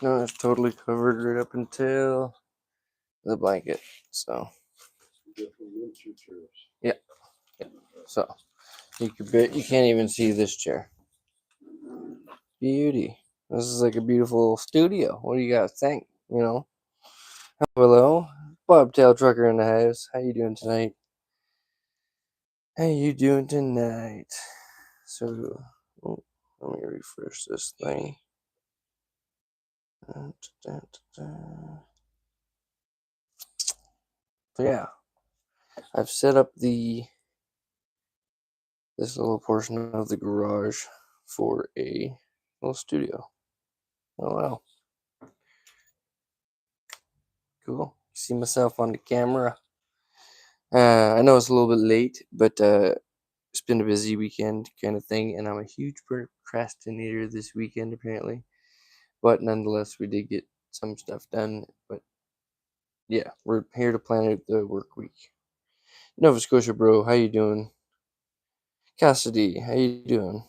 No, it's totally covered right up until the blanket. So yeah. So you can't even see this chair. Beauty. This is like a beautiful studio. What do you guys think? You know. Hello, Bobtail Trucker in the house. How you doing tonight? How you doing tonight? So, oh, let me refresh this thing. So yeah, I've set up this little portion of the garage for a little studio. Oh wow, cool. See myself on the camera. I know it's a little bit late, but it's been a busy weekend kind of thing, and I'm a huge procrastinator this weekend apparently. But nonetheless, we did get some stuff done. But yeah, we're here to plan out the work week. Nova Scotia bro, how you doing? Cassidy, how you doing?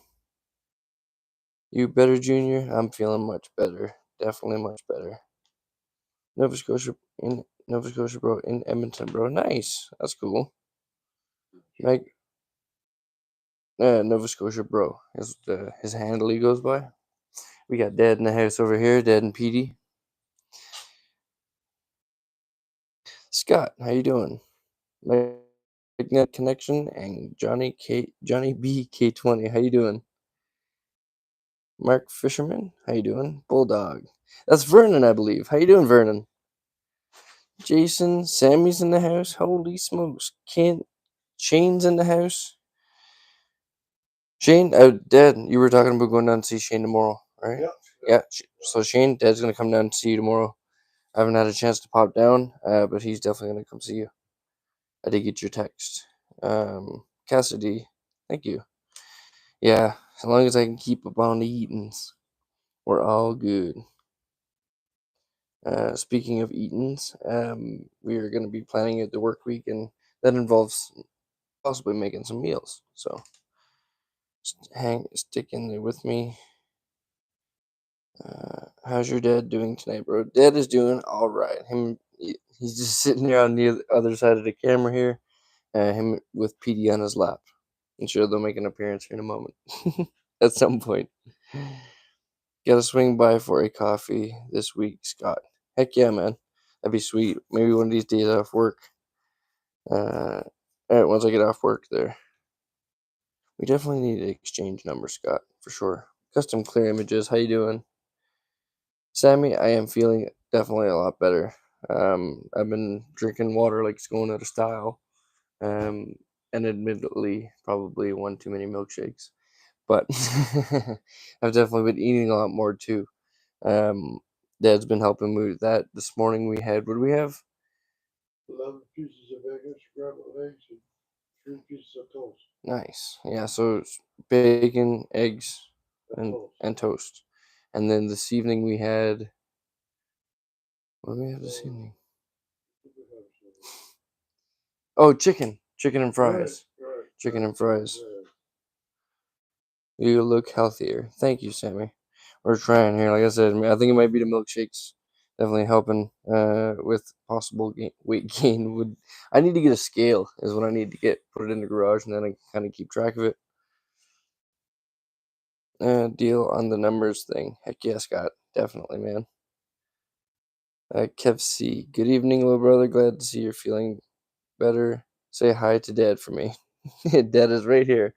You better, Junior? I'm feeling much better. Definitely much better. Nova Scotia bro, in Edmonton, bro. Nice. That's cool. Meg, Nova Scotia bro is his handle he goes by. We got Dad in the house over here, Dad and Petey. Scott, how you doing? Magnet Connection and Johnny B K20. How you doing? Mark Fisherman, how you doing? Bulldog. That's Vernon, I believe. How you doing, Vernon? Jason, Sammy's in the house. Holy smokes. Shane's in the house. Shane, Dad, you were talking about going down to see Shane tomorrow, right? Yeah. So Shane, Dad's gonna come down to see you tomorrow. I haven't had a chance to pop down, but he's definitely gonna come see you. I did get your text. Cassidy, thank you. Yeah, as long as I can keep up on the eatings, we're all good. Speaking of eatings, we are going to be planning out the work week, and that involves possibly making some meals. So stick in there with me. How's your dad doing tonight, bro? Dad is doing all right. He's just sitting there on the other side of the camera here. Him with PD on his lap. I'm sure they'll make an appearance here in a moment at some point. Got to swing by for a coffee this week, Scott. Heck yeah, man. That'd be sweet. Maybe one of these days off work. All right, once I get off work there. We definitely need to exchange numbers, Scott, for sure. Custom clear images, how you doing? Sammy, I am feeling definitely a lot better. I've been drinking water like it's going out of style. And admittedly, probably one too many milkshakes. But I've definitely been eating a lot more too. Dad's been helping me with that. This morning we had, what do we have? 11 pieces of bacon, scrambled eggs, and 3 pieces of toast. Nice. Yeah, so it's bacon, eggs, and toast. And then this evening we had, what do we have this evening? Oh, chicken and fries. Right. Chicken and fries. You look healthier. Thank you, Sammy. We're trying here. Like I said, I think it might be the milkshakes definitely helping with possible weight gain. I need to get a scale is what I need to get. Put it in the garage, and then I can kind of keep track of it. Deal on the numbers thing. Heck yeah, Scott. Definitely, man. Kev C. Good evening, little brother. Glad to see you're feeling better. Say hi to Dad for me. Dad is right here.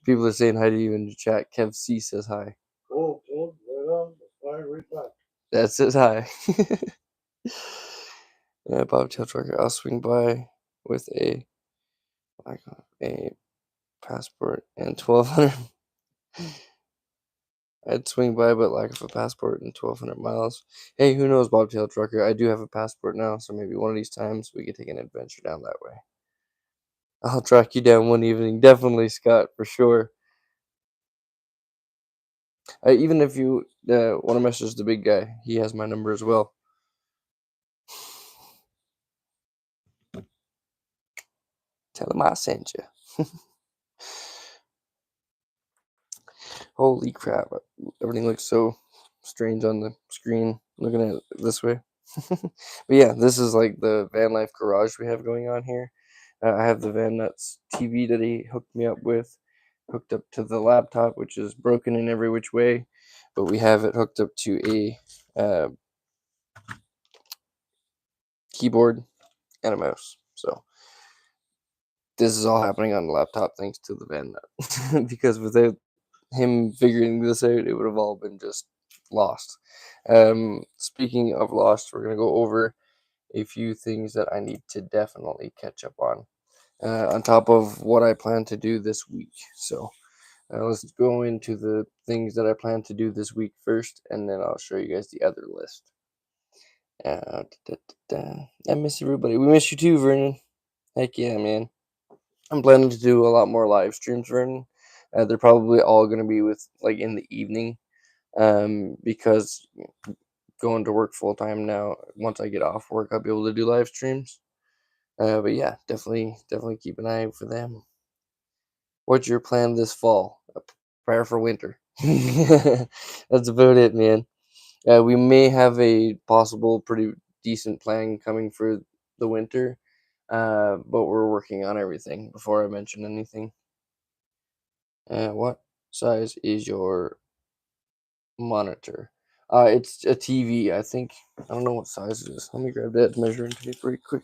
People are saying hi to you in the chat. Kev C says hi. Oh, right on. Right back. That says hi. Yeah, Bobtail Trucker. I'll swing by with a passport and 1,200. I'd swing by, but lack of a passport and 1,200 miles. Hey, who knows, Bobtail Trucker? I do have a passport now, so maybe one of these times we could take an adventure down that way. I'll track you down one evening. Definitely, Scott, for sure. Even if you want to message the big guy, he has my number as well. Tell him I sent you. Holy crap. Everything looks so strange on the screen. looking at it this way. But yeah, this is like the van life garage we have going on here. I have the Van Nuts TV that he hooked me up with, hooked up to the laptop, which is broken in every which way, but we have it hooked up to a keyboard and a mouse. So this is all happening on the laptop thanks to the Van Nut, because without him figuring this out, it would have all been just lost. Speaking of lost, we're gonna go over a few things that I need to definitely catch up on top of what I plan to do this week. So let's go into the things that I plan to do this week first, and then I'll show you guys the other list. I miss everybody. We miss you too, Vernon. Heck yeah, man. I'm planning to do a lot more live streams, Vernon. They're probably all going to be with like in the evening, because going to work full time now. Once I get off work, I'll be able to do live streams. But yeah, definitely keep an eye out for them. What's your plan this fall? Prepare for winter. That's about it, man. We may have a possible pretty decent plan coming for the winter, but we're working on everything before I mention anything. What size is your monitor? It's a TV, I think. I don't know what size it is. Let me grab that measuring tape right quick.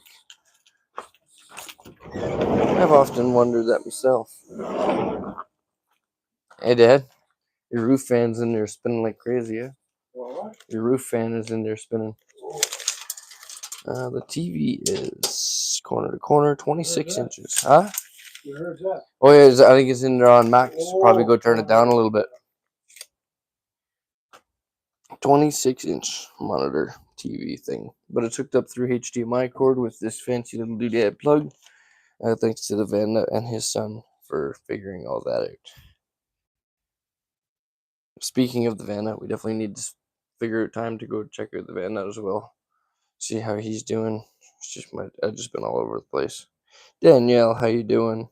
I've often wondered that myself. Hey, Dad, your roof fan's in there spinning like crazy, yeah? What? Your roof fan is in there spinning. The TV is corner to corner, 26 inches. Huh? You heard that? Oh, yeah, I think it's in there on max. Probably go turn it down a little bit. 26-inch monitor TV thing. But it's hooked up through HDMI cord with this fancy little doodad plug. Thanks to the Van Nut and his son for figuring all that out. Speaking of the Van Nut, we definitely need to figure out time to go check out the Van Nut as well. See how he's doing. I've just been all over the place. Danielle, how you doing?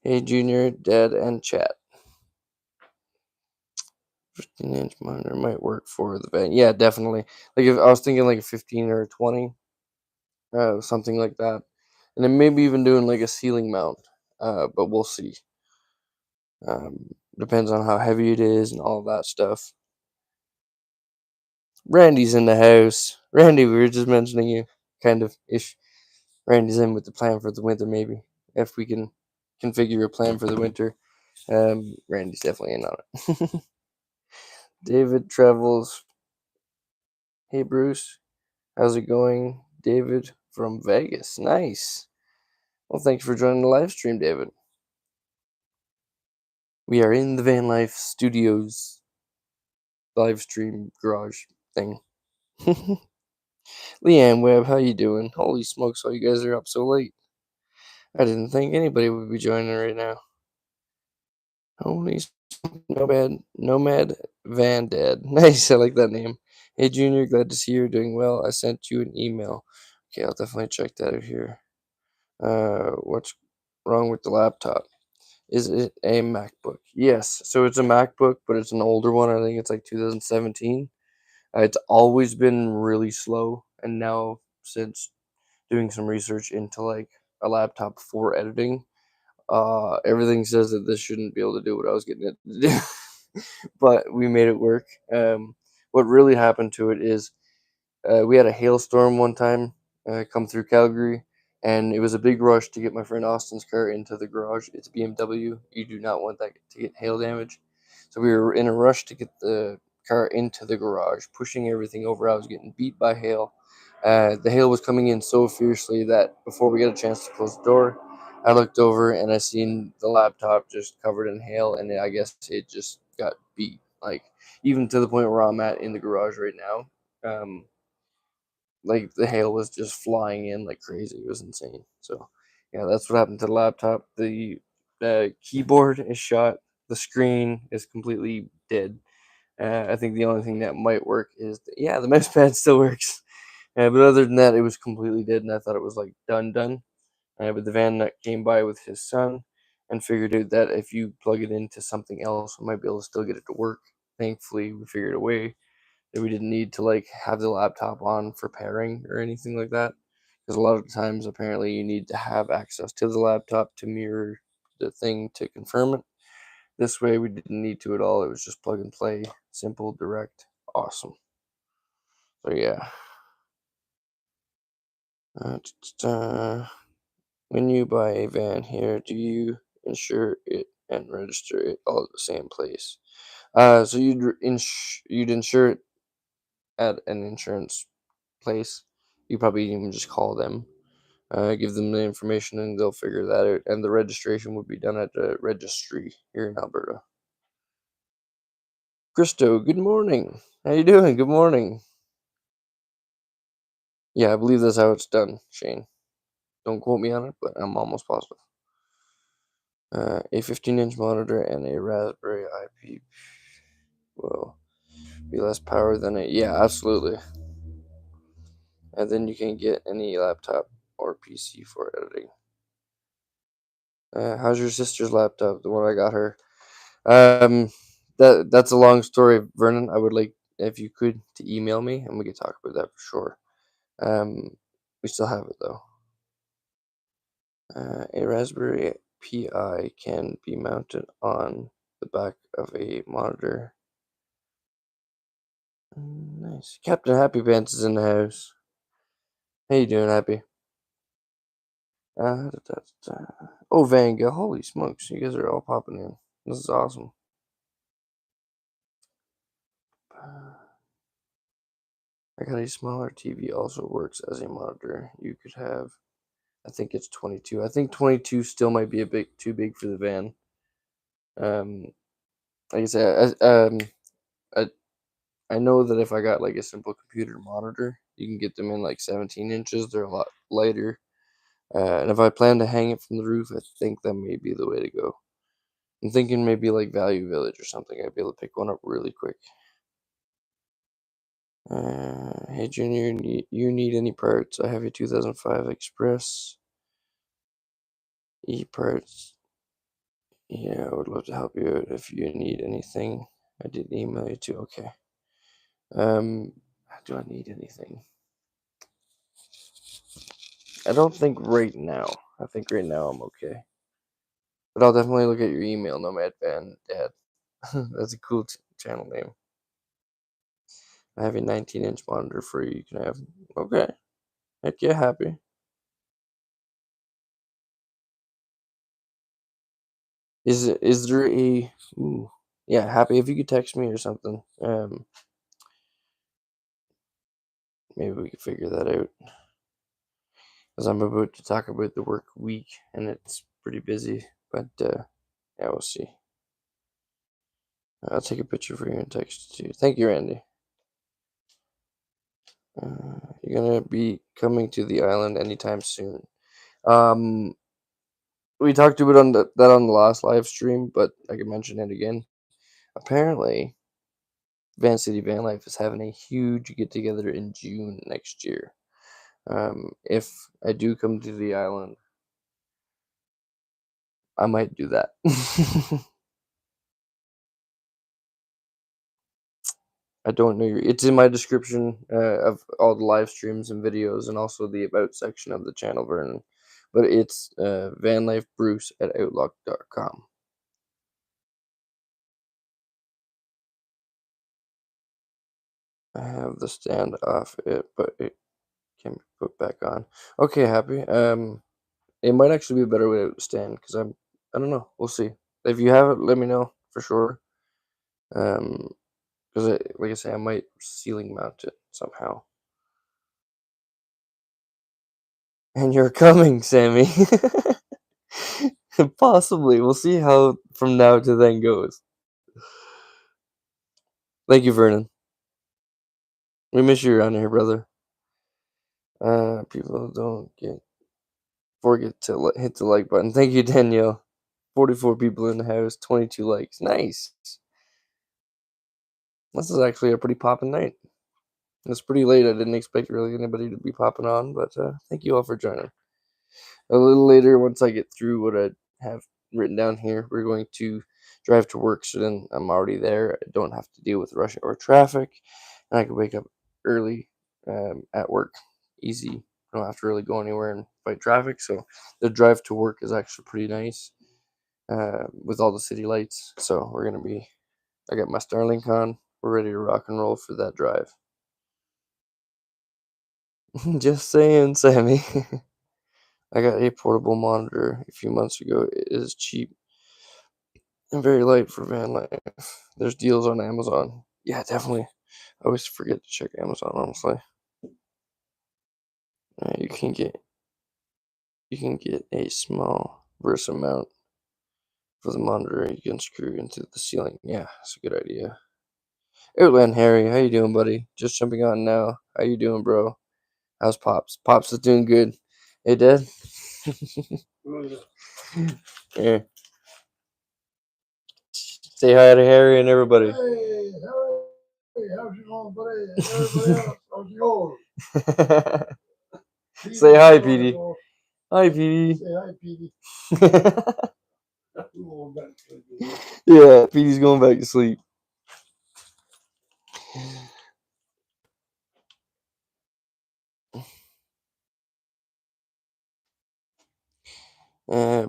Hey, Junior, Dad, and chat. 15-inch monitor might work for the van. Yeah, definitely. Like if I was thinking like a 15 or a 20, something like that, and then maybe even doing like a ceiling mount. But we'll see. Depends on how heavy it is and all that stuff. Randy's in the house. Randy, we were just mentioning you, kind of ish. Randy's in with the plan for the winter, maybe if we can configure a plan for the winter. Randy's definitely in on it. David travels. Hey Bruce, how's it going? David from Vegas. Nice. Well, thanks for joining the live stream, David. We are in the Van Life Studios live stream garage thing. Leanne Webb, how you doing? Holy smokes, all you guys are up so late. I didn't think anybody would be joining right now. Holy Nomad Van Dad. Nice, I like that name. Hey Junior, glad to see you're doing well. I sent you an email. Okay, I'll definitely check that out here. What's wrong with the laptop? Is it a MacBook? Yes. So it's a MacBook, but it's an older one. I think it's like 2017. It's always been really slow, and now since doing some research into like a laptop for editing, everything says that this shouldn't be able to do what I was getting it to do. But we made it work. What really happened to it is we had a hailstorm one time come through Calgary, and it was a big rush to get my friend Austin's car into the garage. It's a BMW. You do not want that to get hail damage. So we were in a rush to get the car into the garage, pushing everything over. I was getting beat by hail. The hail was coming in so fiercely that before we got a chance to close the door, I looked over and I seen the laptop just covered in hail, and I guess it just got beat. Like even to the point where I'm at in the garage right now. Like the hail was just flying in like crazy. It was insane. So yeah, that's what happened to the laptop. The keyboard is shot. The screen is completely dead. I think the only thing that might work is the mouse pad still works. But other than that, it was completely dead, and I thought it was like done. But the Van Nut came by with his son and figured out that if you plug it into something else, we might be able to still get it to work. Thankfully, we figured a way that we didn't need to like have the laptop on for pairing or anything like that. Because a lot of times, apparently, you need to have access to the laptop to mirror the thing to confirm it. This way, we didn't need to at all. It was just plug and play, simple, direct, awesome. So yeah. When you buy a van here, do you insure it and register it all at the same place? So you'd insure it at an insurance place. You probably even just call them, give them the information, and they'll figure that out. And the registration would be done at the registry here in Alberta. Christo, good morning. How you doing? Good morning. Yeah, I believe that's how it's done, Shane. Don't quote me on it, but I'm almost positive. A 15-inch monitor and a Raspberry IP will be less power than a, yeah, absolutely. And then you can get any laptop or PC for editing. How's your sister's laptop? The one I got her. Um, that's a long story, Vernon. I would like if you could to email me and we could talk about that for sure. We still have it though. A Raspberry Pi can be mounted on the back of a monitor. Nice. Captain Happy Pants is in the house. How you doing, Happy? Oh, Vanga, holy smokes, you guys are all popping in. This is awesome. I got a smaller TV, also works as a monitor. You could have, I think it's 22. I think 22 still might be a bit too big for the van. Like I said, I, I know that if I got like a simple computer monitor, you can get them in like 17 inches. They're a lot lighter. And if I plan to hang it from the roof, I think that may be the way to go. I'm thinking maybe like Value Village or something. I'd be able to pick one up really quick. Hey Junior, you need any parts? I have a 2005 Express E-parts. Yeah, I would love to help you out if you need anything. I did email you too. Okay. Do I need anything? I don't think right now. I think right now I'm okay. But I'll definitely look at your email, Nomad Van Dad. That's a cool channel name. I have a 19-inch monitor for you. You can have. Okay. Heck yeah, Happy. Is there a ooh, yeah, Happy, if you could text me or something. Maybe we could figure that out. Because I'm about to talk about the work week and it's pretty busy. But yeah, we'll see. I'll take a picture for you and text it to you. Thank you, Randy. You're gonna be coming to the island anytime soon. Um, we talked about that on the last live stream, but I can mention it again. Apparently, Van City Vanlife is having a huge get together in June next year. If I do come to the island, I might do that. I don't know it's in my description of all the live streams and videos, and also the about section of the channel, Vernon. But it's vanlifebruce@outlook.com. I have the stand off it, but it can be put back on. Okay, Happy. It might actually be a better way to stand because I don't know. We'll see. If you have it, let me know for sure. Because like I say, I might ceiling mount it somehow. And you're coming, Sammy. Possibly. We'll see how from now to then goes. Thank you, Vernon. We miss you around here, brother. People don't forget to hit the like button. Thank you, Danielle. 44 people in the house, 22 likes. Nice. This is actually a pretty poppin' night. It's pretty late. I didn't expect really anybody to be popping on, but thank you all for joining. A little later, once I get through what I have written down here, we're going to drive to work. So then I'm already there. I don't have to deal with rush or traffic. and I could wake up early at work. Easy. I don't have to really go anywhere and fight traffic. So the drive to work is actually pretty nice with all the city lights. So we're gonna be. I got my Starlink on. We're ready to rock and roll for that drive. Just saying, Sammy. I got a portable monitor a few months ago. It is cheap and very light for van life. There's deals on Amazon. Yeah, definitely. I always forget to check Amazon, honestly. You can get a small Versa mount for the monitor. You can screw into the ceiling. Yeah, that's a good idea. Outland Harry, how you doing, buddy? Just jumping on now. How you doing, bro? How's Pops? Pops is doing good. Hey, Dad. Yeah. Say hi to Harry and everybody. Hey, Harry, how's it going, buddy? And everybody else, how's it going? Say hi, Petey. Hi, Petey. Say hi, Petey. Yeah, Petey's going back to sleep.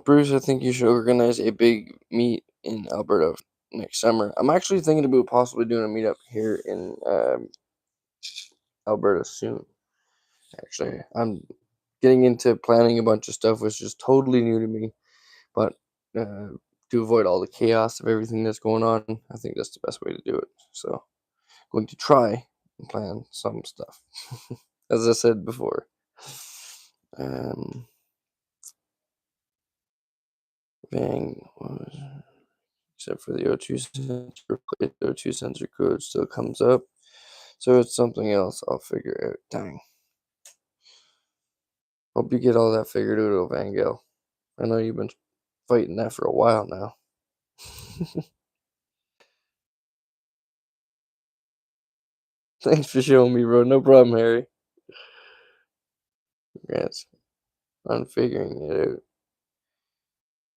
Bruce, I think you should organize a big meet in Alberta next summer. I'm actually thinking about possibly doing a meetup here in Alberta soon. Actually, I'm getting into planning a bunch of stuff, which is totally new to me. But to avoid all the chaos of everything that's going on, I think that's the best way to do it. So, going to try and plan some stuff, as I said before. Bang. Except for the O2 sensor, the O2 sensor code still comes up. So it's something else I'll figure out. Dang. Hope you get all that figured out, Evangel. I know you've been fighting that for a while now. Thanks for showing me, bro. No problem, Harry. Congrats on figuring it out.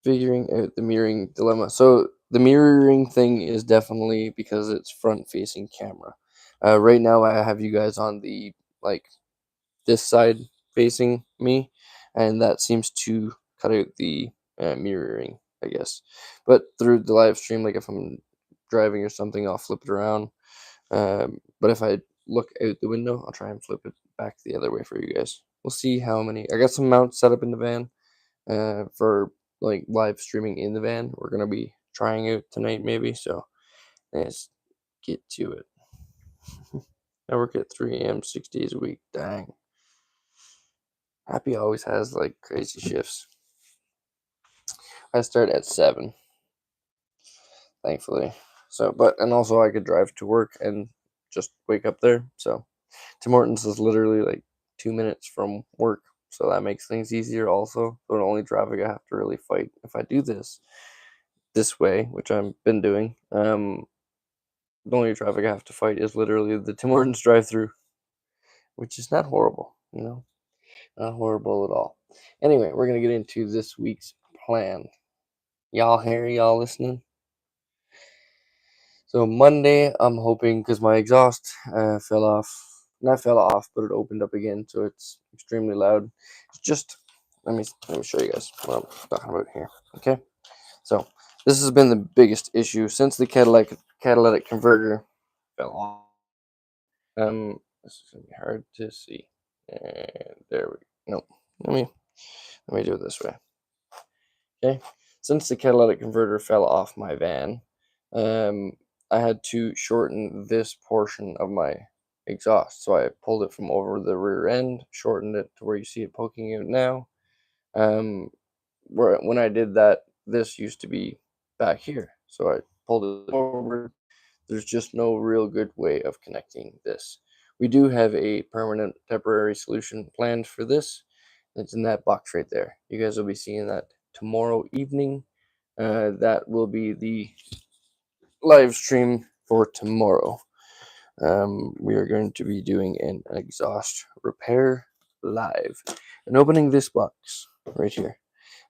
Figuring out the mirroring dilemma. So the mirroring thing is definitely because it's front-facing camera. Right now, I have you guys on the this side facing me, and that seems to cut out the mirroring, I guess. But through the live stream, like if I'm driving or something, I'll flip it around. But if I look out the window, I'll try and flip it back the other way for you guys. We'll see how many. I got some mounts set up in the van for like live streaming in the van. We're gonna be trying out tonight, maybe. So let's get to it. I work at 3 a.m. 6 days a week. Dang. Happy always has like crazy shifts. I start at 7, thankfully. So, and also I could drive to work and just wake up there. So, Tim Hortons is literally like 2 minutes from work. So that makes things easier also. So the only traffic I have to really fight if I do this way, which I've been doing, the only traffic I have to fight is literally the Tim Hortons drive-through, which is not horrible, not horrible at all. Anyway, we're gonna get into this week's plan. Y'all hear y'all listening? So Monday, I'm hoping because my exhaust fell off. Not fell off, but it opened up again, so it's extremely loud. It's just let me show you guys what I'm talking about here. Okay, so this has been the biggest issue since the catalytic converter fell off. This is gonna be hard to see. And there we go. No, let me do it this way. Okay, since the catalytic converter fell off my van, I had to shorten this portion of my exhaust. So I pulled it from over the rear end, shortened it to where you see it poking out now. When I did that, this used to be back here. So I pulled it forward. There's just no real good way of connecting this. We do have a permanent temporary solution planned for this. It's in that box right there. You guys will be seeing that tomorrow evening. That will be the live stream for tomorrow. We are going to be doing an exhaust repair live and opening this box right here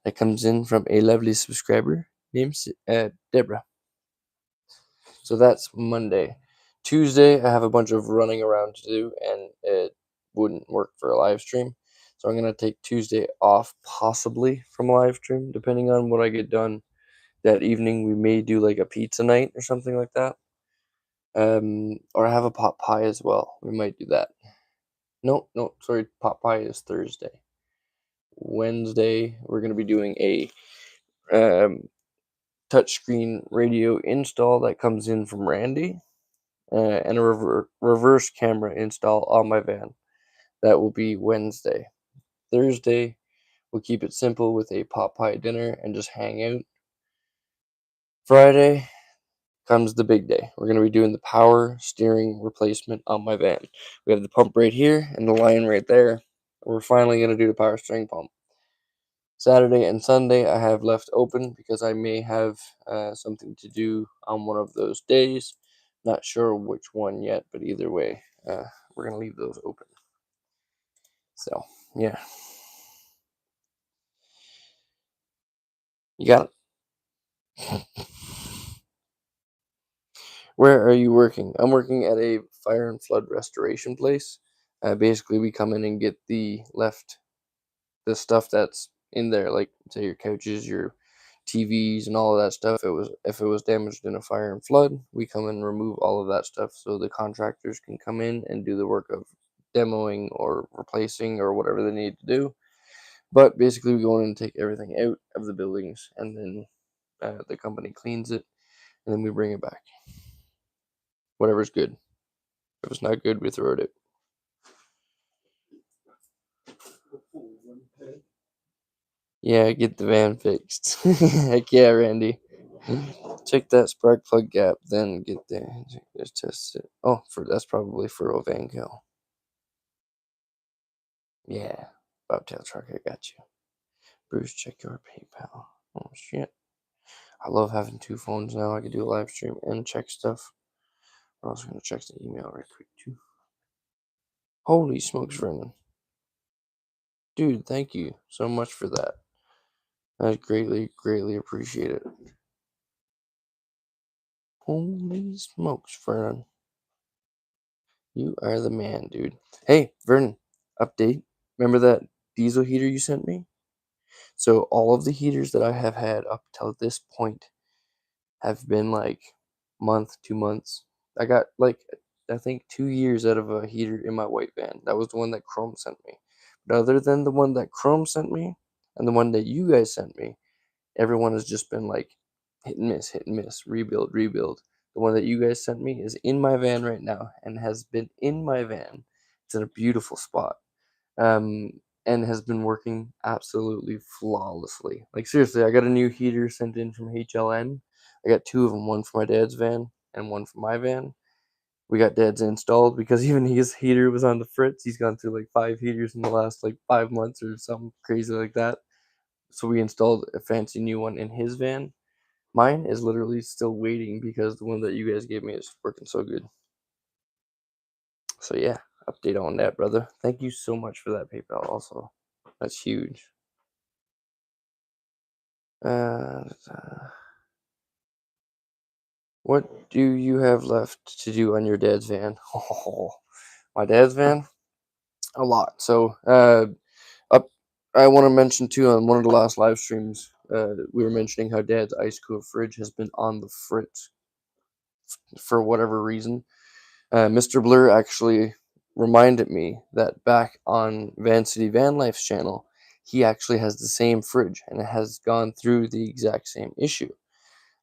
that comes in from a lovely subscriber named Deborah. So that's Monday. Tuesday, I have a bunch of running around to do, and it wouldn't work for a live stream. So I'm gonna take Tuesday off, possibly from a live stream, depending on what I get done that evening. We may do like a pizza night or something like that. Or have a pot pie as well. We might do that. No, no, sorry, pot pie is Thursday. Wednesday, we're gonna be doing a touchscreen radio install that comes in from Randy, and a reverse camera install on my van. That will be Wednesday. Thursday, we'll keep it simple with a pot pie dinner and just hang out. Friday comes the big day. We're going to be doing the power steering replacement on my van. We have the pump right here and the line right there. We're finally going to do the power steering pump. Saturday and Sunday I have left open because I may have something to do on one of those days. Not sure which one yet, but either way, we're going to leave those open. So, yeah. You got it? Where are you working? I'm working at a fire and flood restoration place. Basically, we come in and get the stuff that's in there, like say your couches, your TVs, and all of that stuff. If it was damaged in a fire and flood, we come and remove all of that stuff so the contractors can come in and do the work of demoing or replacing or whatever they need to do. But basically, we go in and take everything out of the buildings, and then the company cleans it, and then we bring it back. Whatever's good. If it's not good, we throw it out. Yeah, get the van fixed. Heck yeah, Randy. Check that spark plug gap, then get there. Just test it. Oh, that's probably for Ovanco. Yeah, Bobtail truck, I got you. Bruce, check your PayPal. Oh shit. I love having two phones now. I can do a live stream and check stuff. I'm also gonna check the email right quick too. Holy smokes, Vernon. Dude, thank you so much for that. I greatly, greatly appreciate it. Holy smokes, Vernon. You are the man, dude. Hey, Vernon, update. Remember that diesel heater you sent me? So all of the heaters that I have had up till this point have been like month, 2 months. I got like I think 2 years out of a heater in my white van. That was the one that Chrome sent me. But other than the one that Chrome sent me and the one that you guys sent me, everyone has just been like hit and miss, rebuild, rebuild. The one that you guys sent me is in my van right now and has been in my van. It's in a beautiful spot. And has been working absolutely flawlessly. Like seriously, I got a new heater sent in from HLN. I got two of them, one for my dad's van and one for my van. We got dad's installed because even his heater was on the fritz. He's gone through like 5 heaters in the last like 5 months or something crazy like that. So we installed a fancy new one in his van. Mine is literally still waiting because the one that you guys gave me is working so good. So yeah, update on that, brother. Thank you so much for that PayPal also. That's huge. What do you have left to do on your dad's van? Oh, my dad's van? A lot. So up I want to mention too, on one of the last live streams, we were mentioning how dad's IceCo fridge has been on the fritz for whatever reason. Mr. Blur actually reminded me that back on Van City Vanlife's channel, he actually has the same fridge and it has gone through the exact same issue.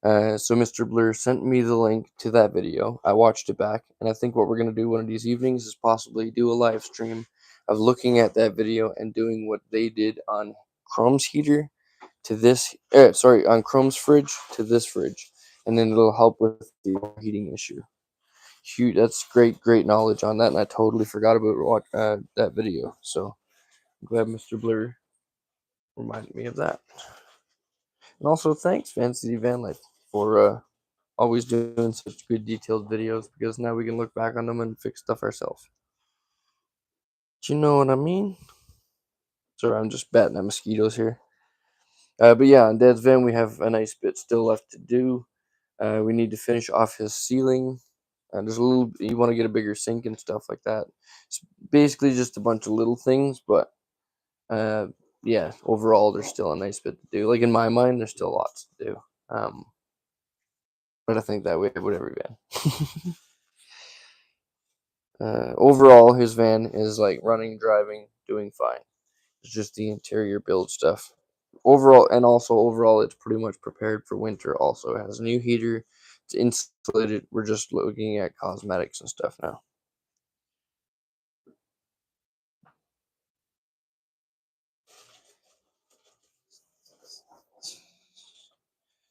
So Mr. Blur sent me the link to that video. I watched it back, and I think what we're going to do one of these evenings is possibly do a live stream of looking at that video and doing what they did on Chrome's heater to this, on Chrome's fridge to this fridge, and then it'll help with the heating issue. Huge, that's great knowledge on that, and I totally forgot about that video. So I'm glad Mr. Blur reminded me of that. And also, thanks, Fancy Van Life, for always doing such good detailed videos, because now we can look back on them and fix stuff ourselves. Do you know what I mean? Sorry, I'm just batting at mosquitoes here. But yeah, on Dad's van, we have a nice bit still left to do. We need to finish off his ceiling. There's a little, you want to get a bigger sink and stuff like that. It's basically just a bunch of little things, but yeah, overall there's still a nice bit to do. Like in my mind, there's still lots to do. But I think that way with every van. Overall, his van is like running, driving, doing fine. It's just the interior build stuff. Overall, and also overall, it's pretty much prepared for winter. Also, it has a new heater. It's insulated. We're just looking at cosmetics and stuff now.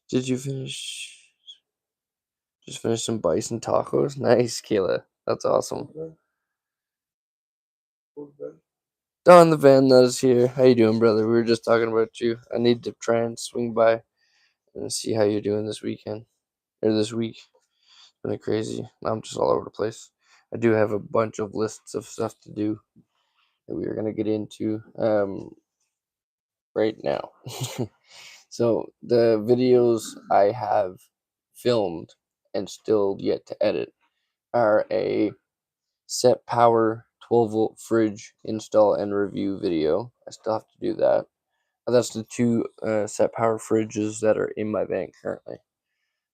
Did you finish? Just finish some bison tacos. Nice, Kayla. That's awesome. Don the van that is here. How you doing, brother? We were just talking about you. I need to try and swing by and see how you're doing this weekend or this week. It's been crazy. I'm just all over the place. I do have a bunch of lists of stuff to do that we are gonna get into right now. So the videos I have filmed and still yet to edit are a set power 12-volt fridge install and review video. I still have to do that. That's the two set power fridges that are in my van currently.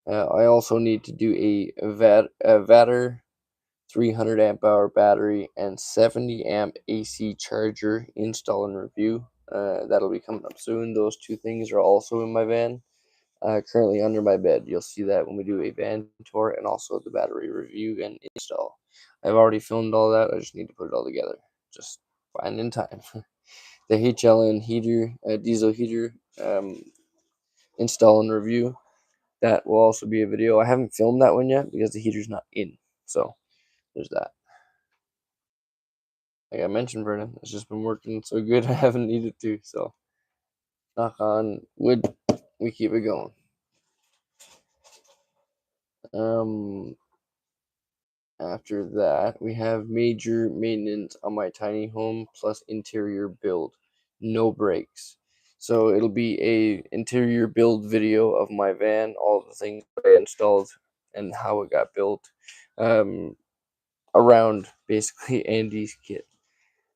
I also need to do a VATRER 300 amp hour battery and 70 amp AC charger install and review. That'll be coming up soon. Those two things are also in my van, currently under my bed. You'll see that when we do a van tour and also the battery review and install. I've already filmed all that. I just need to put it all together. Just finding time. The HLN heater, diesel heater install and review. That will also be a video. I haven't filmed that one yet because the heater's not in. So there's that. Like I mentioned, Brennan, it's just been working so good I haven't needed to. So knock on wood, we keep it going. After that, we have major maintenance on my tiny home plus interior build, no breaks. So it'll be a interior build video of my van, all the things I installed and how it got built, around basically Andy's kit,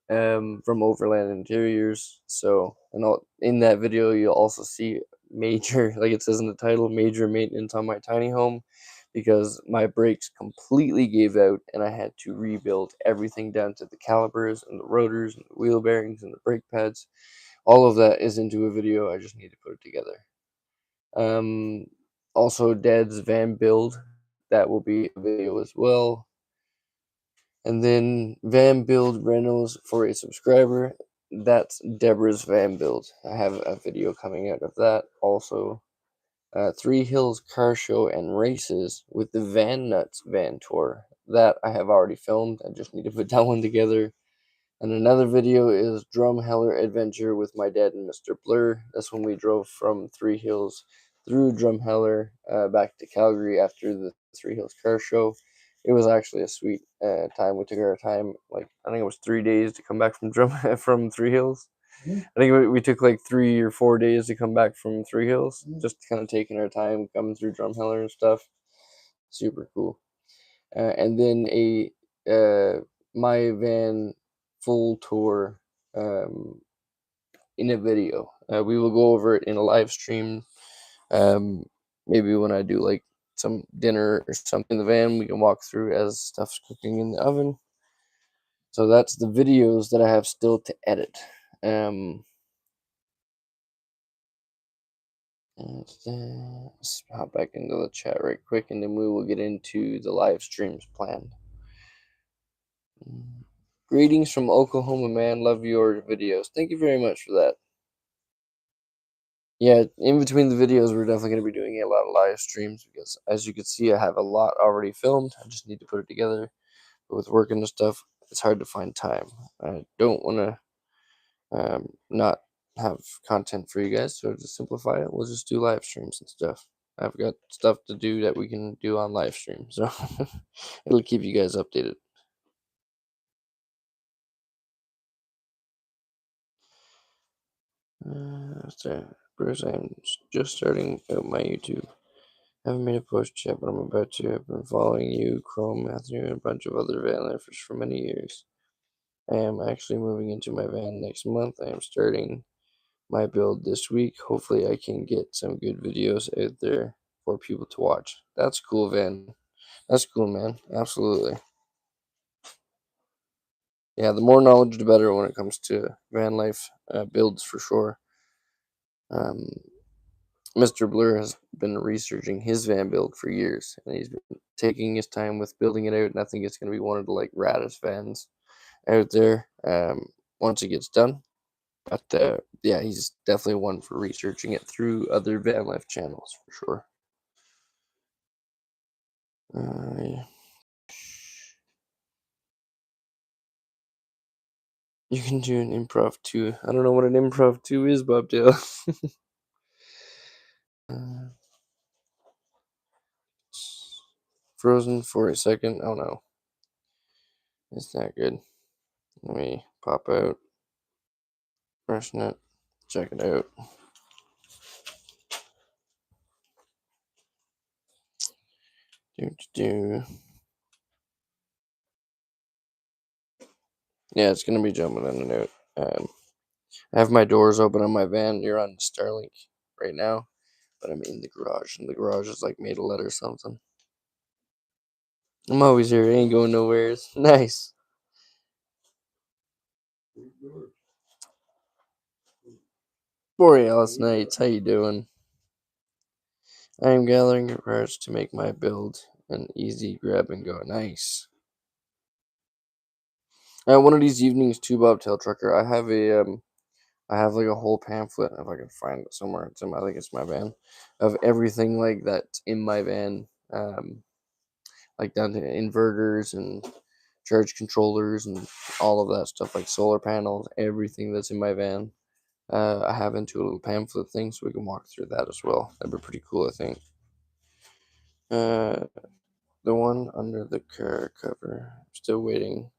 from Overland Interiors. So, and in that video, you'll also see major, like it says in the title, major maintenance on my tiny home, because my brakes completely gave out and I had to rebuild everything down to the calipers and the rotors and the wheel bearings and the brake pads. All of that is into a video. I just need to put it together. Also Dad's van build, that will be a video as well. And then van build rentals for a subscriber. That's Deborah's van build. I have a video coming out of that. Also, Three Hills car show and races with the Van Nuts van tour. That I have already filmed. I just need to put that one together. And another video is Drumheller adventure with my dad and Mr. Blur. That's when we drove from Three Hills through Drumheller back to Calgary after the Three Hills car show. It was actually a sweet time. We took our time, like I think it was 3 days to come back from from Three Hills. I think we took like 3 or 4 days to come back from Three Hills, just kind of taking our time coming through Drumheller and stuff. Super cool. And then a my van full tour in a video. We will go over it in a live stream. Maybe when I do like some dinner or something in the van, we can walk through as stuff's cooking in the oven. So that's the videos that I have still to edit. Let's hop back into the chat right quick, and then we will get into the live streams planned. Greetings from Oklahoma, man. Love your videos. Thank you very much for that. Yeah, in between the videos, we're definitely going to be doing a lot of live streams because, as you can see, I have a lot already filmed. I just need to put it together. But with work and stuff, it's hard to find time. I don't want to not have content for you guys, so to simplify it, we'll just do live streams and stuff. I've got stuff to do that we can do on live stream, so it'll keep you guys updated. So, Bruce, I'm just starting out my YouTube. Haven't made a post yet, but I'm about to. I've been following you, Chrome, Matthew, and a bunch of other van lifers for many years. I am actually moving into my van next month. I am starting my build this week. Hopefully I can get some good videos out there for people to watch. That's cool, Van. That's cool, man. Absolutely. Yeah, the more knowledge, the better when it comes to van life builds for sure. Mr. Blur has been researching his van build for years, and he's been taking his time with building it out. And I think it's going to be one of the like raddest vans out there once it gets done. But yeah, he's definitely one for researching it through other van life channels for sure. Yeah. You can do an improv too. I don't know what an improv 2 is, Bobtail. uh, Frozen for a second. Oh no. It's not good. Let me pop out. Freshen it. Check it out. Do. Yeah, it's gonna be jumping in and out. I have my doors open on my van. You're on Starlink right now, but I'm in the garage, and the garage is like made of lead or something. I'm always here. I ain't going nowhere. It's nice. Borealis Nights, how you doing? I am gathering parts to make my build an easy grab and go. Nice. One of these evenings too, Bobtail Trucker, I have like a whole pamphlet, if I can find it somewhere. It's in my, I think it's my van, of everything like that's in my van, like down to inverters and charge controllers and all of that stuff, like solar panels, everything that's in my van. I have into a little pamphlet thing, so we can walk through that as well. That'd be pretty cool, I think. The one under the car cover. I'm still waiting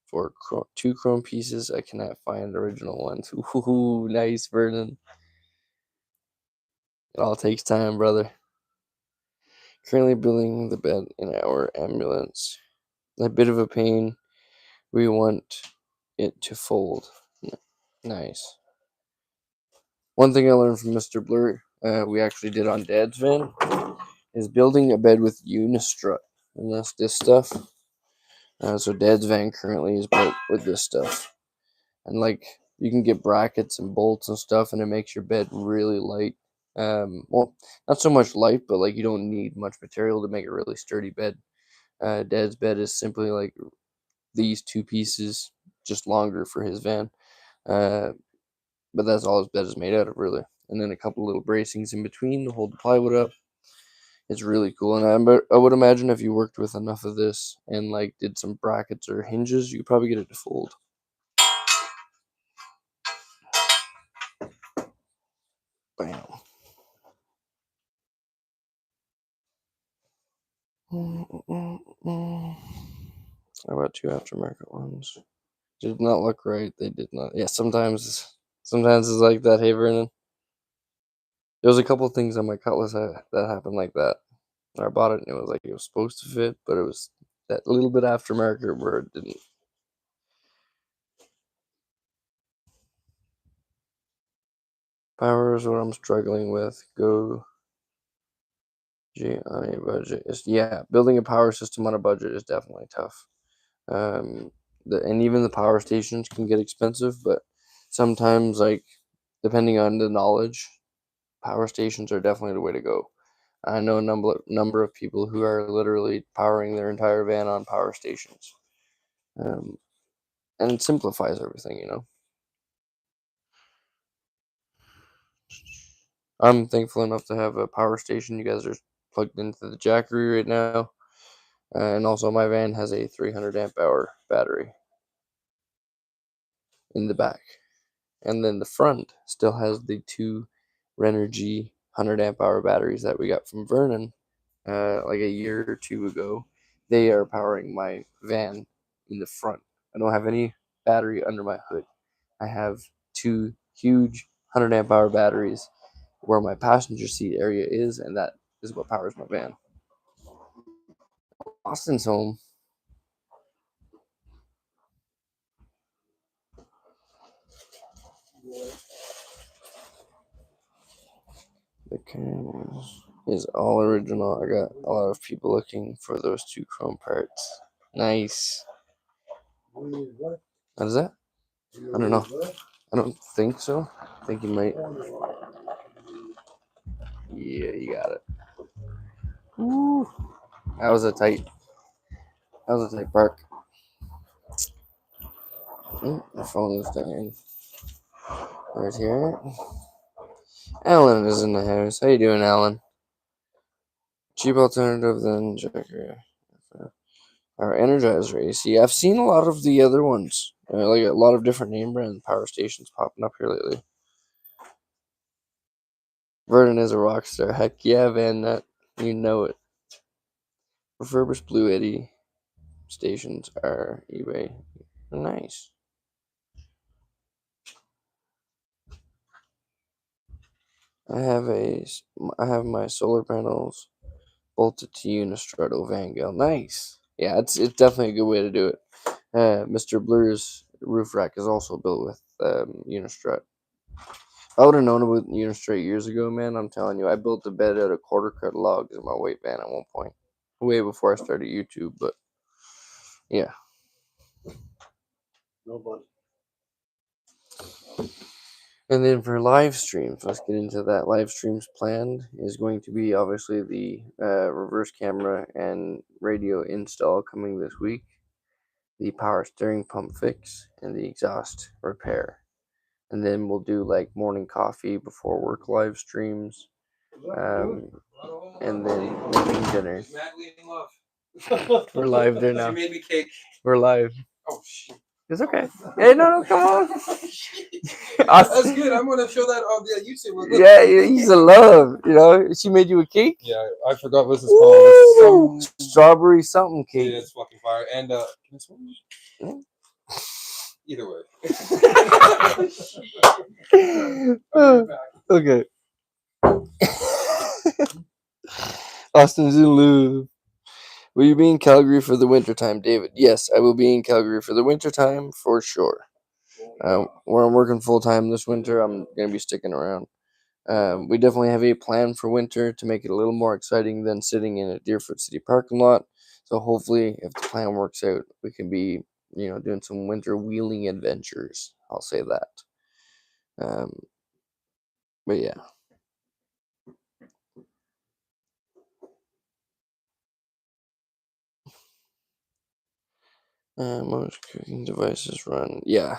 for 2 chrome pieces. I cannot find original ones. Ooh, nice, Vernon. It all takes time, brother. Currently building the bed in our ambulance. A bit of a pain. We want it to fold. Nice. One thing I learned from Mr. Blur, we actually did on Dad's van, is building a bed with unistrut. And that's this stuff. So Dad's van currently is built with this stuff. And like you can get brackets and bolts and stuff, and it makes your bed really light. Well, not so much light, but like you don't need much material to make a really sturdy bed. Dad's bed is simply like these 2 pieces, just longer for his van. But that's all his bed is made out of, really. And then a couple little bracings in between to hold the plywood up. It's really cool, and I would imagine if you worked with enough of this and like did some brackets or hinges, you could probably get it to fold. Bam. How about 2 aftermarket ones? Did not look right. They did not. Yeah, sometimes it's like that. Hey, Vernon. There was a couple things on my Cutlass that happened like that. I bought it and it was like it was supposed to fit, but it was that little bit aftermarket where it didn't. Power is what I'm struggling with. Go G on a budget. Yeah, building a power system on a budget is definitely tough. And even the power stations can get expensive, but sometimes, like, depending on the knowledge, power stations are definitely the way to go. I know a number of people who are literally powering their entire van on power stations. And it simplifies everything, you know. I'm thankful enough to have a power station. You guys are plugged into the Jackery right now. And also my van has a 300 amp hour battery in the back. And then the front still has the 2 Renergy 100 amp hour batteries that we got from Vernon like a year or 2 ago. They are powering my van in the front. I don't have any battery under my hood. I have 2 huge 100 amp hour batteries where my passenger seat area is, and that This is what powers my van. Austin's home. The camera is all original. I got a lot of people looking for those 2 chrome parts. Nice. What is that? I don't know. I don't think so. I think you might. Yeah, you got it. Woo. That was a tight park. My phone is dying. Right here. Alan is in the house. How you doing, Alan? Cheap alternative than Jacker. Our Energizer AC. I've seen a lot of the other ones. Like a lot of different name brand power stations popping up here lately. Vernon is a rock star. Heck yeah, Van Nut. You know it. Refurbished Blue Eddy stations are eBay. Nice. I have my solar panels bolted to Unistrut Van. Nice. Yeah, it's definitely a good way to do it. Mr. Blur's roof rack is also built with Unistrut. I would have known about Unistrut years ago, man. I'm telling you, I built a bed out of quarter cut logs in my weight van at one point, way before I started YouTube. But yeah. Nobody. And then for live streams, let's get into that. Live streams planned is going to be obviously the reverse camera and radio install coming this week, the power steering pump fix, and the exhaust repair. And then we'll do like morning coffee before work live streams, and then making dinner. We're live there now. She made me cake. We're live. Oh shit. It's okay. Hey, no, come on. That's good. I'm gonna show that on the YouTube. Yeah, he's a love. You know, she made you a cake. Yeah, I forgot what this is called. Ooh, strawberry something cake. Yeah, it's fucking fire. And can I swim? Either way. Okay. Austin's in love. Will you be in Calgary for the wintertime, David? Yes, I will be in Calgary for the wintertime for sure. Where I'm working full time this winter, I'm going to be sticking around. We definitely have a plan for winter to make it a little more exciting than sitting in a Deerfoot City parking lot. So hopefully, if the plan works out, we can be, doing some winter wheeling adventures. I'll say that. But yeah. Most cooking devices run. Yeah.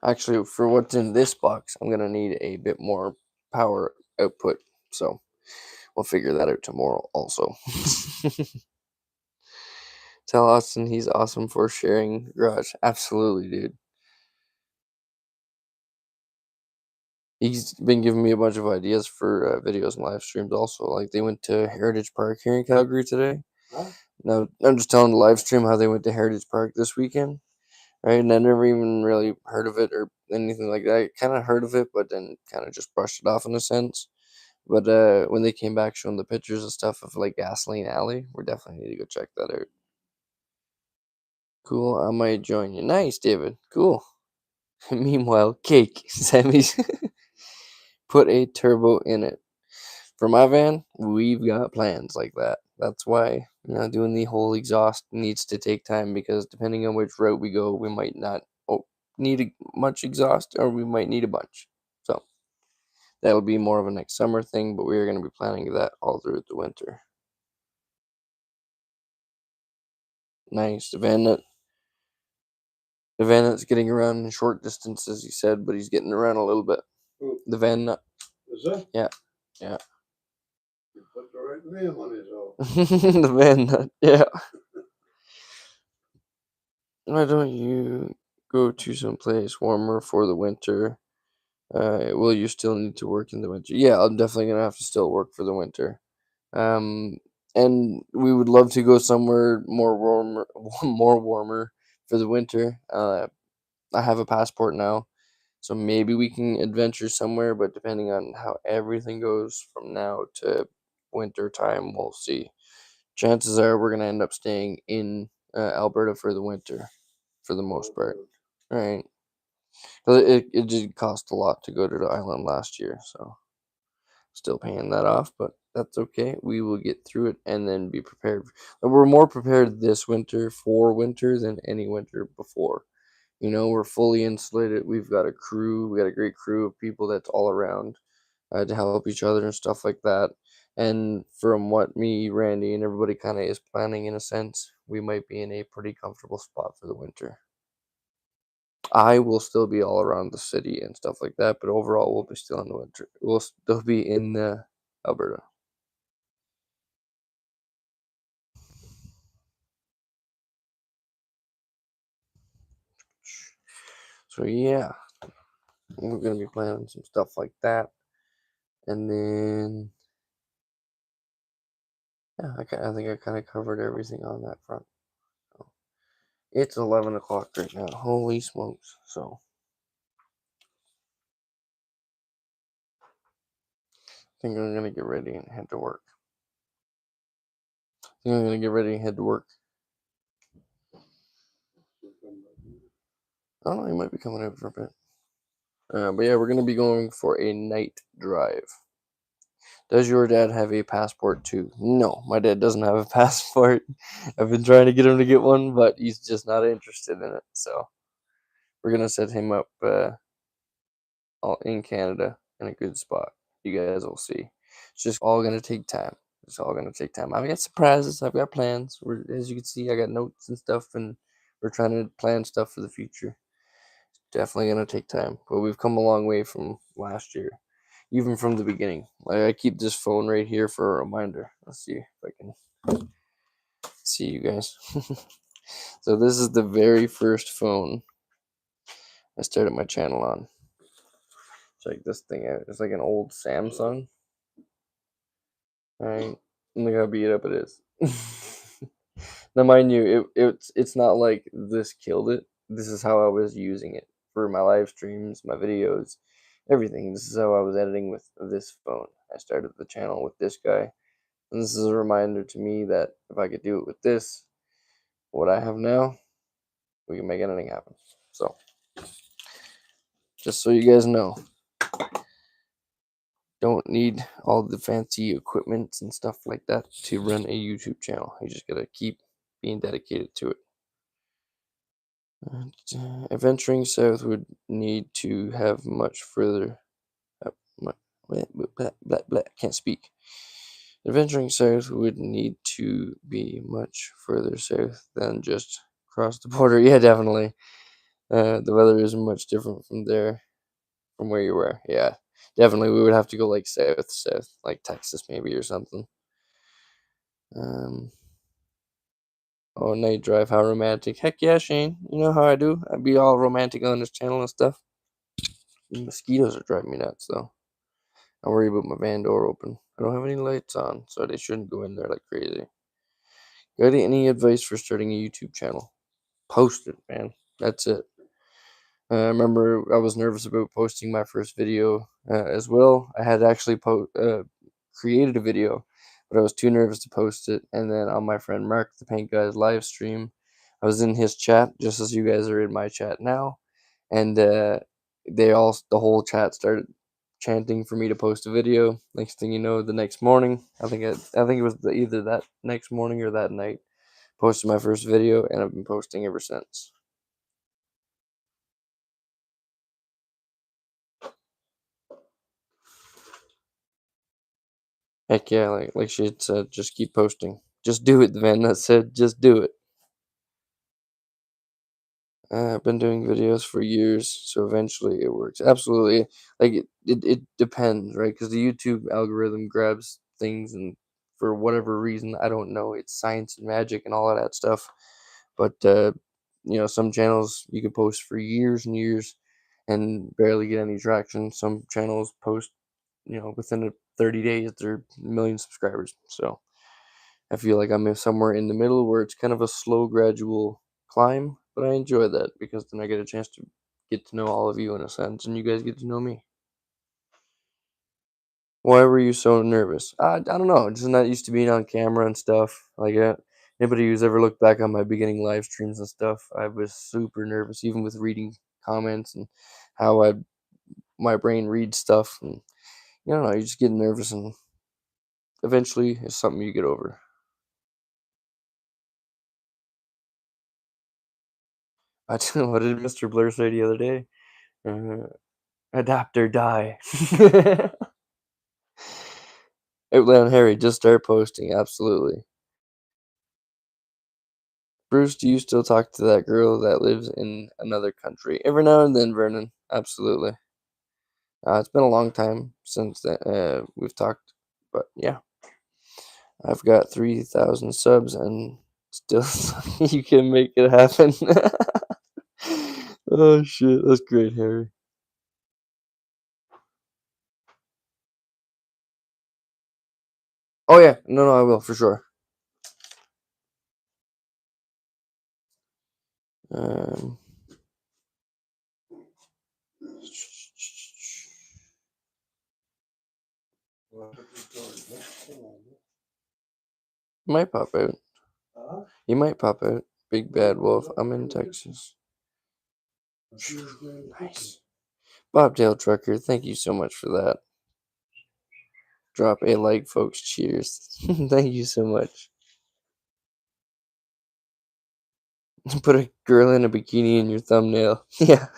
Actually, for what's in this box, I'm going to need a bit more power output. So we'll figure that out tomorrow also. Tell Austin he's awesome for sharing garage. Absolutely, dude. He's been giving me a bunch of ideas for videos and live streams also. Like they went to Heritage Park here in Calgary today. Huh? Now, I'm just telling the live stream how they went to Heritage Park this weekend. Right, and I never even really heard of it or anything like that. I kind of heard of it, but then kind of just brushed it off in a sense. But when they came back showing the pictures and stuff of like Gasoline Alley, we definitely need to go check that out. Cool, I might join you. Nice, David. Cool. Meanwhile, cake. Sammy's put a turbo in it. For my van, we've got plans like that. That's why, doing the whole exhaust needs to take time because depending on which route we go, we might not need much exhaust or we might need a bunch. So that'll be more of a next summer thing, but we're going to be planning that all through the winter. Nice. The van nut's getting around in short distances, he said, but he's getting around a little bit. Who? The van nut. Is it? Yeah. You put the right name on his own. The van nut. Yeah. Why don't you go to some place warmer for the winter? Will you still need to work in the winter? Yeah, I'm definitely gonna have to still work for the winter. And we would love to go somewhere more warmer for the winter. I have a passport now, So maybe we can adventure somewhere, but depending on how everything goes from now to winter time, we'll see. Chances are we're gonna end up staying in Alberta for the winter, for the most part. Right? 'Cause it did cost a lot to go to the island last year, so still paying that off, but that's okay. We will get through it and then be prepared. And we're more prepared this winter for winter than any winter before. You know, we're fully insulated. We've got a crew. We got a great crew of people that's all around to help each other and stuff like that. And from what me, Randy, and everybody kind of is planning in a sense, we might be in a pretty comfortable spot for the winter. I will still be all around the city and stuff like that, but overall, we'll be still in the winter. We'll still be in Alberta. So yeah, we're gonna be planning some stuff like that, and then yeah, I think I kind of covered everything on that front. So, it's 11 o'clock right now. Holy smokes! So I think I'm gonna get ready and head to work. I think I'm gonna get ready and head to work. I don't know. He might be coming over for a bit. But yeah, we're gonna be going for a night drive. Does your dad have a passport too? No, my dad doesn't have a passport. I've been trying to get him to get one, but he's just not interested in it. So we're gonna set him up all in Canada in a good spot. You guys will see. It's just all gonna take time. It's all gonna take time. I've got surprises. I've got plans. As you can see, I got notes and stuff, and we're trying to plan stuff for the future. Definitely gonna take time, but we've come a long way from last year, even from the beginning. Like I keep this phone right here for a reminder. Let's see if I can see you guys. So this is the very first phone I started my channel on. Check this thing out. It's like an old Samsung. All right, look how beat up it is. Now, mind you, it's not like this killed it. This is how I was using it for my live streams, my videos, everything. This is how I was editing with this phone. I started the channel with this guy, and this is a reminder to me that if I could do it with this, what I have now, we can make anything happen. So, just so you guys know, don't need all the fancy equipment and stuff like that to run a YouTube channel. You just gotta keep being dedicated to it. Adventuring south would need to have much further. Can't speak. Adventuring south would need to be much further south than just across the border. Yeah, definitely. The weather is much different from there, from where you were. Yeah, definitely. We would have to go like south, like Texas maybe or something. Um, Oh, night drive, how romantic. Heck yeah, Shane. You know how I do. I'd be all romantic on this channel and stuff. The mosquitoes are driving me nuts, though. I worry about my van door open. I don't have any lights on, so they shouldn't go in there like crazy. Got any advice for starting a YouTube channel? Post it, man. That's it. I remember I was nervous about posting my first video as well. I had actually created a video, but I was too nervous to post it. And then on my friend Mark, the Paint Guy's live stream, I was in his chat just as you guys are in my chat now, and the whole chat started chanting for me to post a video. Next thing you know, the next morning, I think it was either that next morning or that night, posted my first video, and I've been posting ever since. Heck yeah, like she had said, just keep posting. Just do it, the man that said, just do it. I've been doing videos for years, so eventually it works. Absolutely. Like, it depends, right? Because the YouTube algorithm grabs things, and for whatever reason, I don't know, it's science and magic and all of that stuff. But, some channels you can post for years and years and barely get any traction. Some channels post, within 30 days, they're a million subscribers. So I feel like I'm somewhere in the middle where it's kind of a slow, gradual climb, but I enjoy that because then I get a chance to get to know all of you in a sense, and you guys get to know me. Why were you so nervous? I don't know. Just not used to being on camera and stuff. Like, anybody who's ever looked back on my beginning live streams and stuff, I was super nervous, even with reading comments and how my brain reads stuff. And you don't know, you just get nervous, and eventually it's something you get over. I don't know, what did Mr. Blur say the other day? Adapt or die. Outland Harry, just start posting. Absolutely. Bruce, do you still talk to that girl that lives in another country? Every now and then, Vernon. Absolutely. It's been a long time since we've talked, but yeah. I've got 3,000 subs and still you can make it happen. Oh shit, that's great, Harry. Oh yeah, no, I will for sure. Might pop out. You might pop out. Big Bad Wolf. I'm in Texas. Nice. Bobtail Trucker, thank you so much for that. Drop a like, folks. Cheers. Thank you so much. Put a girl in a bikini in your thumbnail. Yeah,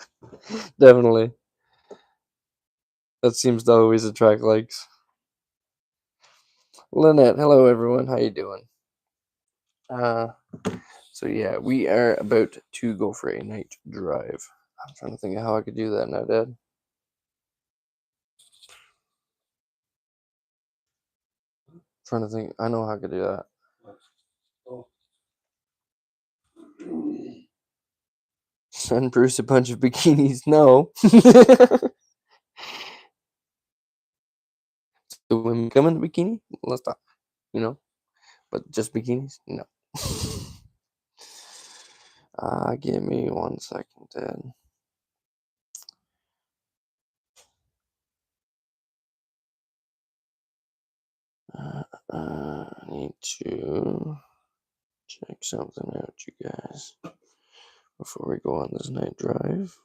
definitely. That seems to always attract likes. Lynette, hello everyone. How you doing? So yeah, we are about to go for a night drive. I'm trying to think of how I could do that now, Dad. Trying to think. I know how I could do that. Send Bruce a bunch of bikinis. No. The women come in a bikini? Let's talk. But just bikinis? No. Give me 1 second, Dad. I need to check something out, you guys, before we go on this night drive.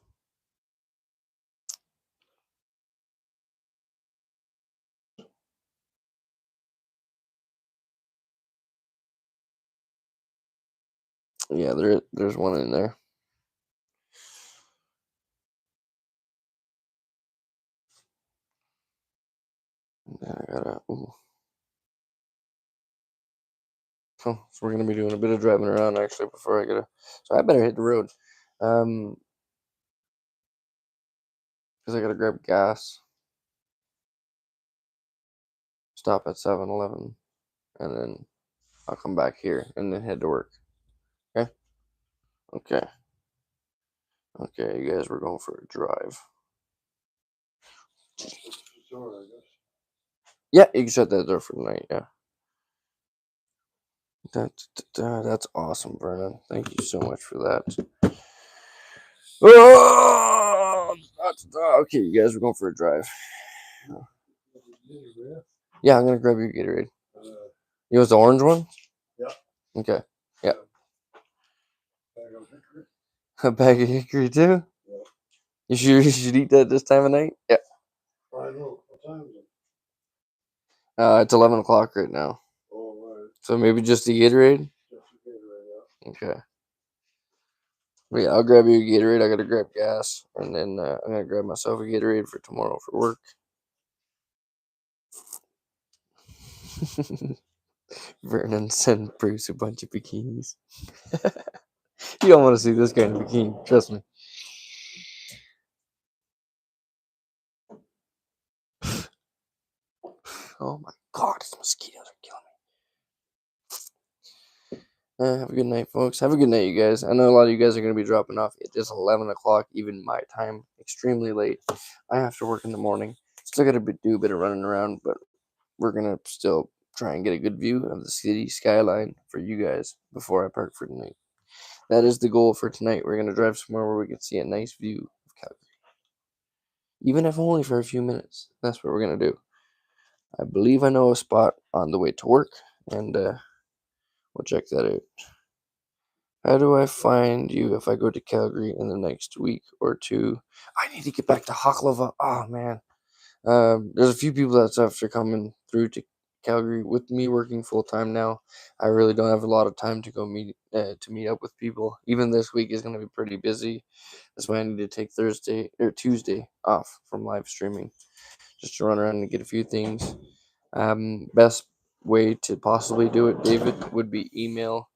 Yeah, there's one in there. And then I gotta. Ooh. Oh, so we're gonna be doing a bit of driving around actually before I get So I better hit the road, because I gotta grab gas. Stop at 7-Eleven, and then I'll come back here and then head to work. Okay. Okay. Okay, you guys, we're going for a drive. Yeah, you can shut that door for the night. Yeah. That's awesome, Vernon. Thank you so much for that. Oh, okay, you guys, we're going for a drive. Yeah, I'm gonna grab your Gatorade. You want the orange one? Yeah. Okay. Yeah. A bag of hickory too? Yeah. You sure you should eat that this time of night? Yeah. I know. What time is it? It's 11 o'clock right now. Oh, right. So maybe just the Gatorade? Just a Gatorade, yeah. Okay. But yeah, I'll grab you a Gatorade. I gotta grab gas, and then I'm gonna grab myself a Gatorade for tomorrow for work. Vernon sent Bruce a bunch of bikinis. You don't want to see this guy in a bikini, trust me. Oh my god, these mosquitoes are killing me. Have a good night, folks. Have a good night, you guys. I know a lot of you guys are going to be dropping off. It is 11 o'clock, even my time. Extremely late. I have to work in the morning. Still got to do a bit of running around, but we're going to still try and get a good view of the city skyline for you guys before I park for tonight. That is the goal for tonight. We're going to drive somewhere where we can see a nice view of even if only for a few minutes. That's what we're gonna do. I believe I know a spot on the way to work, and we'll check that out. How do I find you if I go to Calgary in the next week or two? I need to get back to Haklava. Oh man, there's a few people that's after coming through to Calgary. With me working full time now, I really don't have a lot of time to go meet up with people. Even this week is going to be pretty busy. That's why I need to take Thursday or Tuesday off from live streaming, just to run around and get a few things. Best way to possibly do it, David, would be email.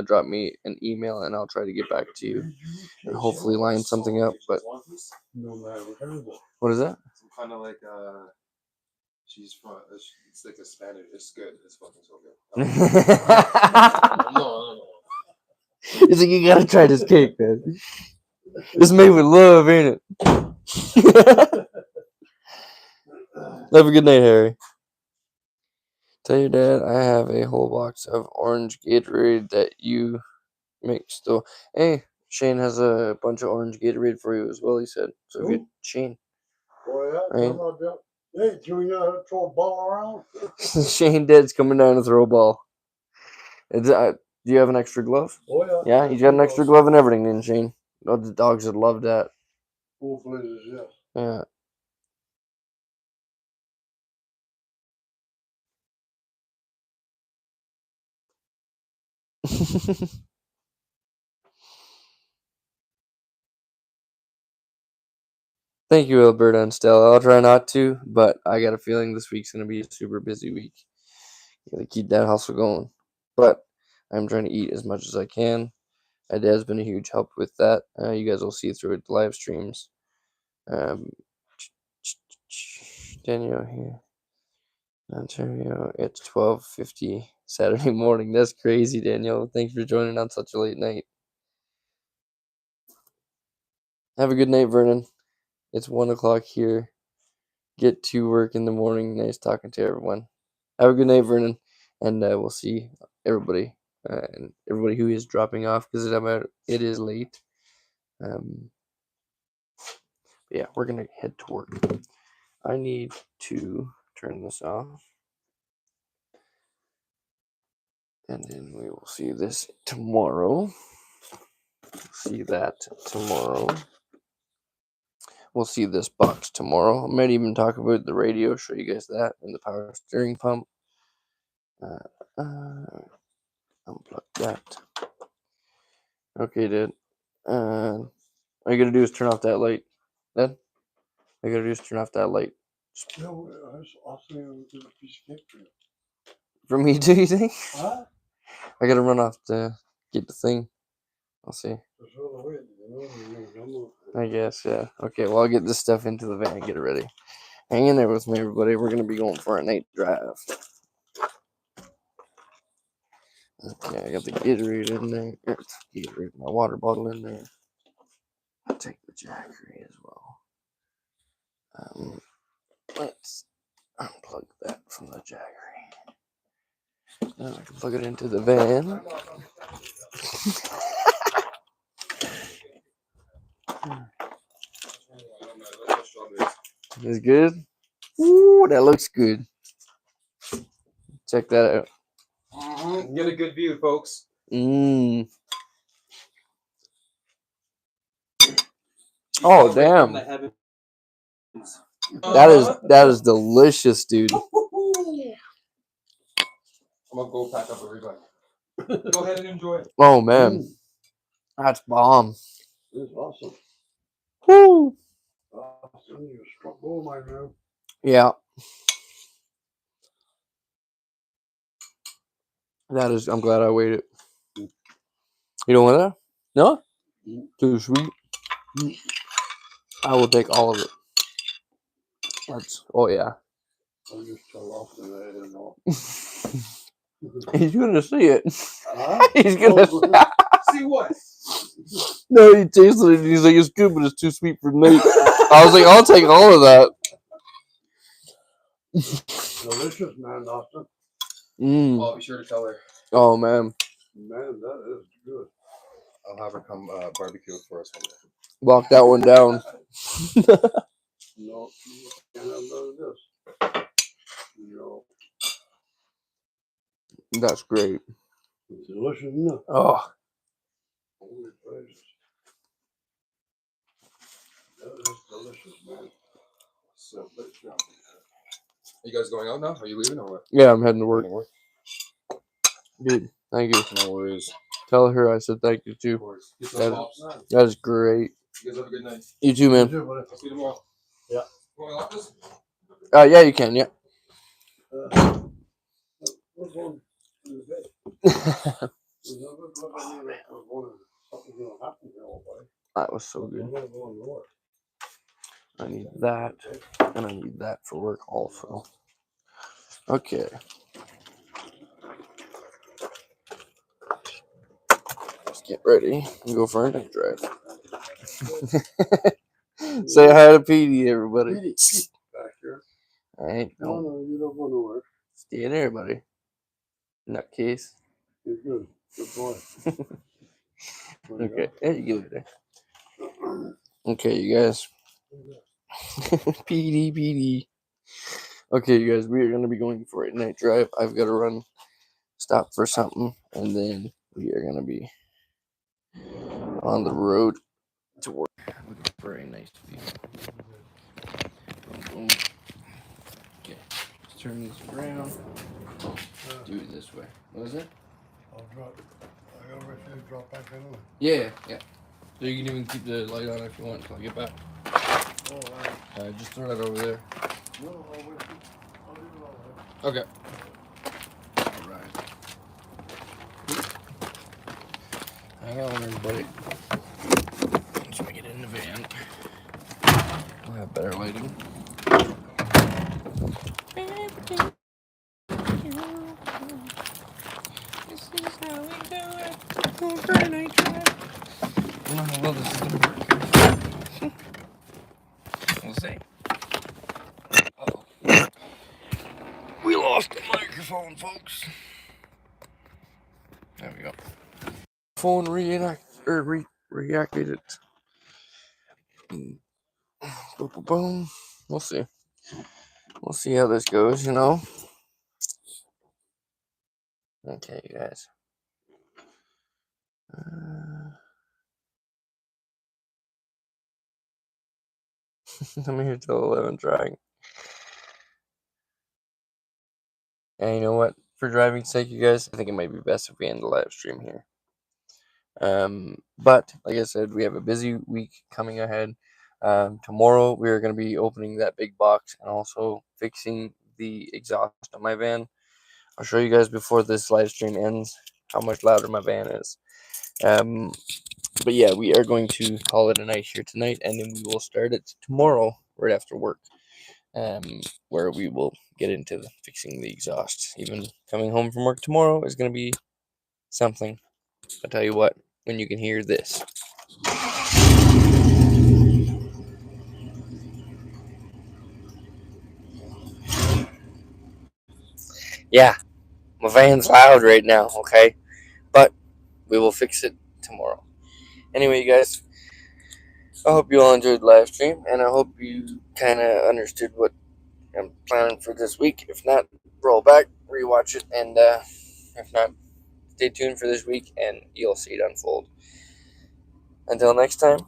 Drop me an email and I'll try to get back to you and hopefully line something up. But what is that? Some kind of like she's from. It's like a Spanish. It's good. It's fucking so good. No. It's like, you gotta try this cake, man. It's made with love, ain't it? Have a good night, Harry. Tell your dad I have a whole box of orange Gatorade that you mixed. So, hey, Shane has a bunch of orange Gatorade for you as well, he said. So, Who? good. Shane. Boy, that Right. come up there. Hey, do you know how to throw a ball around? Shane Dead's coming down to throw a ball. Do you have an extra glove? Oh, yeah. Yeah, he's got an extra glove and everything, then, Shane. Oh, the dogs would love that. Hopefully, it is, yes. Yeah. Thank you, Alberta and Stella. I'll try not to, but I got a feeling this week's going to be a super busy week. Gotta keep that hustle going. But I'm trying to eat as much as I can. My dad's been a huge help with that. You guys will see through the live streams. Daniel here. Ontario, it's 12:50 Saturday morning. That's crazy, Daniel. Thanks for joining on such a late night. Have a good night, Vernon. It's 1 o'clock here. Get to work in the morning. Nice talking to everyone. Have a good night, Vernon, and we'll see everybody and everybody who is dropping off because it is late. Yeah, we're gonna head to work. I need to turn this off, and then we will see this tomorrow. See that tomorrow. We'll see this box tomorrow. I might even talk about the radio, show you guys that, and the power steering pump. Unplug that. Okay, Dad. All you gotta do is turn off that light. Dad? All you gotta do is turn off that light. No, I'll say I'll do a piece of cake for you. For me too, you think? Huh? I gotta run off to get the thing. I'll see. That's all the way, you know, I guess, yeah. Okay, well, I'll get this stuff into the van and get it ready. Hang in there with me, everybody. We're going to be going for a night drive. Okay, I got the Gatorade in there. Gatorade, my water bottle in there. I'll take the Jackery as well. Let's unplug that from the Jackery. Now I can plug it into the van. Is good? Ooh, that looks good. Check that out. Get a good view, folks. Mmm. Oh, damn. That is delicious, dude. I'm gonna go pack up everybody. Go ahead and enjoy it. Oh man, that's bomb. It's awesome. Woo. Awesome. You struck gold, my man. Yeah. That is. I'm glad I waited. You don't want that? No. Too sweet. I will take all of it. That's. Oh yeah. I'll just tell off that I didn't know. He's gonna see it. Huh? He's gonna. See what? No, he tasted it and he's like, it's good, but it's too sweet for me. I was like, I'll take all of that. Delicious, man, Austin. I'll be sure to tell her. Oh man. Man, that is good. I'll have her come barbecue it for us one day. Lock that one down. No, you can't have none of this. No, That's great. it's delicious enough. Oh, Holy praises. That is delicious, man. So, but, yeah. Are you guys going out now? Are you leaving or what? yeah, I'm heading to work. Going to work? Dude, thank you. No worries. Tell her I said thank you Of too. course. Get That some is- pops. That is great. You guys have a good night. You too, You man. too, buddy. I'll see you tomorrow. Yeah. Going to office? Yeah, you can. Yeah. We're going to the bed. That There's no good look at me like we're going to, something's going to happen here all day. was so We're good. going to go north. I need that, and I need that for work also. Okay. Let's get ready and go for a night drive. Say hi to Petey, everybody. Petey, back here. All right. No, you don't go nowhere. Stay there, buddy. Nutcase. You're good. Good boy. Okay. There you go. Okay, you guys. Petey. Okay, you guys, we are going to be going for a night drive. I've got to stop for something, and then we are going to be on the road to work. Looking for a nice view. Boom, boom. Okay, let's turn this around. Do it this way. What is it? I'll drop. I gotta wait for you to drop back in. Yeah. So you can even keep the light on if you want until I get back. Oh, right. Just throw that over there. No, I'll wait. I'll leave it all there. Okay. Alright. Hang on, everybody. Once we get in the van, we'll have better lighting. This is how we do it. Going for a night drive. I don't know how well this is gonna work. We'll see. Uh-oh. We lost the microphone, folks. There we go. Phone reactivated. Boom, boom, boom. We'll see. We'll see how this goes, you know. Okay, you guys. I'm here till 11 trying. And you know what? For driving's sake, you guys, I think it might be best if we end the live stream here. But like I said, we have a busy week coming ahead. Tomorrow we are going to be opening that big box and also fixing the exhaust on my van. I'll show you guys before this live stream ends how much louder my van is. But yeah, we are going to call it a night here tonight, and then we will start it tomorrow right after work, where we will get into fixing the exhaust. Even coming home from work tomorrow is going to be something. I'll tell you what, when you can hear this. Yeah, my van's loud right now, okay? But we will fix it tomorrow. Anyway, you guys, I hope you all enjoyed the live stream, and I hope you kind of understood what I'm planning for this week. If not, roll back, rewatch it, and if not, stay tuned for this week, and you'll see it unfold. Until next time,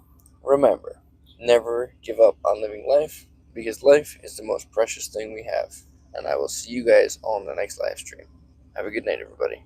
remember, never give up on living life, because life is the most precious thing we have. And I will see you guys on the next live stream. Have a good night, everybody.